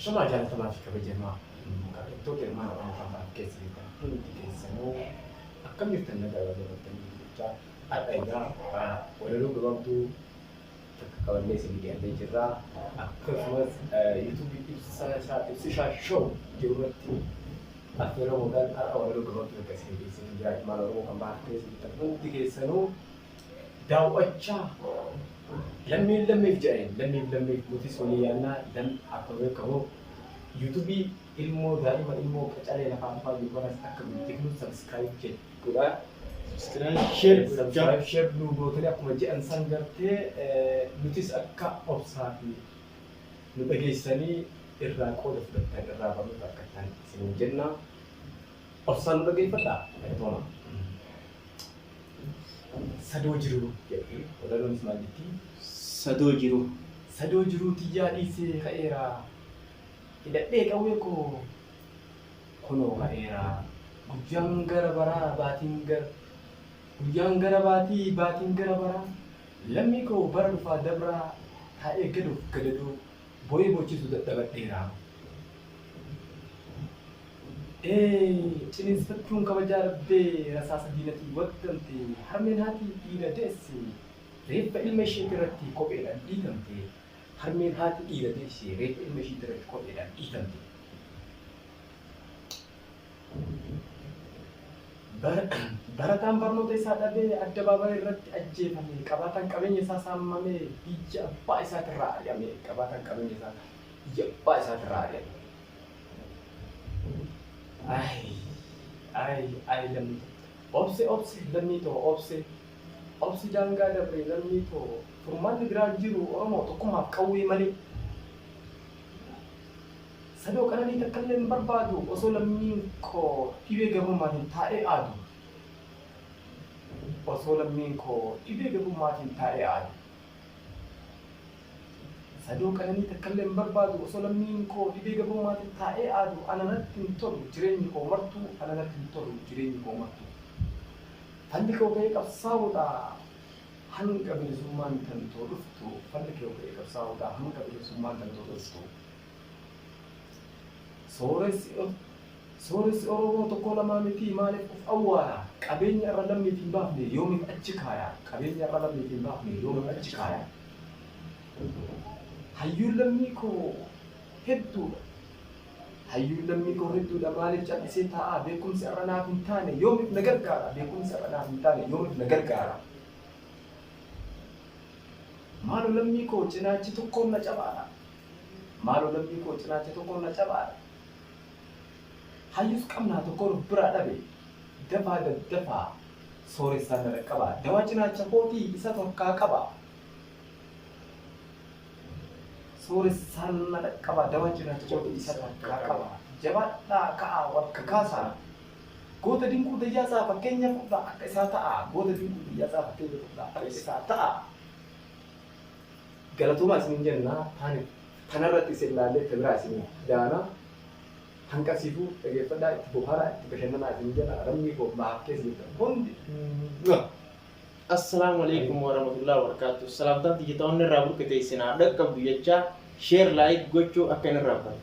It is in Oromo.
Shoma jaalatamaa fi kabajamaa kabajamtoota ilmaan Oromoo kan ba'an keessa jirtan hundi keessanuu akkam jirtan nagaa gabaabbatanii jechaa har'a egaa walaloo gabaabduu takka qabannee isin dhiyaatee jirra. Akkasumas yuutuubii ibsisaa show jirurratti affeeramuudhaan har'a walaloo gabaabduu akka isin dhiyeessinee jira. Ilmaan Oromoo kan ba'an keessa jirtan hundi keessanuu daawwachaa lammiif jedheen lammiif nutis walii yaannaa akka beekamu yuutuubii ilmoo daa'ima ilmoo qacalee lafaan fa'aa jiru kanas akka beeknu sabskiraayib jedhuudha. Sabskiraayib sheer nu gootanii akkuma jedhan san gartee nutis akka obsaa fi nu dhageessanii irraa qooda fudhattan irraa barnoota akka ta'an isin jenna. Obsaan nu dhageeffadhaa toona. Sadoo jiru jedhu walaloon maal jetti? Sadoo jiru tiyyaa dhiisee ka'eera. Hidhadhee qawwee koo kunoo ka'eera. Guyyaan gara baraa baatiin gara baraa. Lammii koo bara dhufaa dabraa taa'ee gaduuf gadadoo boo'ee bochisu dadhabadheera. Ciniinsifachuun kabajaa dhabbee rasaasa diinatii waddamte harmeen haati dhiira deesse reeffa ilma ishee irratti kopheedhaan dhiitamte harmeen haati dhiira deesse reeffa ilma ishee irratti kopheedhaan dhiitamte. Barataan barnoota isaa dhabee addabaabayii irratti ajjeefame qabaataan qabeenya isaa saamamee biyya abbaa isaatirraa ari'ame Ay lammii obse lammii too obsi daangaa dabree lammii too furmaanni biraan jiru Oromoo tokkummaaf qawwee malee. Sadoo qananii takkallee hin barbaadu osoo lammiin koo dhibee gabummaatiin taa'ee aadu. Sadoo qananii takkallee hin barbaadu osoo lammiin koo dhibee gabummaatiin taa'ee aadu ananatti hin tolu jireenyi koo martuu. Falli koo ka'ee qabsaa'uudha hanga bilisummaan tantoo dhuftu. Sooressi Oromoo tokko lamaa miti maaliif of awwaala? Qabeenya irra lammiif hin baafne yoomiif achi kaaya? Hayyuun lammii koo hedduudha maaliif callisee taa'aa? Beekumsi irra naaf hin taane yoomiif na gargaara? Maaloo lammii koo cinaachi tokkoon na cabaadha. Hayyus qabnaa tokkoon biraa dhabe dafaa daddafaa sooressaan na dhaqqabaa. Dawaa cinaacha kootii isa tokkaa qaba. Jabaadhaa ka'aa wakka kaasaa. Goota dinquu dayyaasaa fakkeenya fudhaa akka isaa ta'a. Galatoomaa isin jenna kanarratti isin ilaallee biraa isin daana hanqasiifuu dhageeffadhaa itti bohaaraa itti bashannanaa isin jenna lammii koo baaf keessa jirtan hundi. Assalamu alaikum warahmatullahi wabarakatuh. Salamtaan xiyyeeffatoonni irraa burqite isin haa dhaqqabdu jechaa share like gochuu akka hin raaffanne.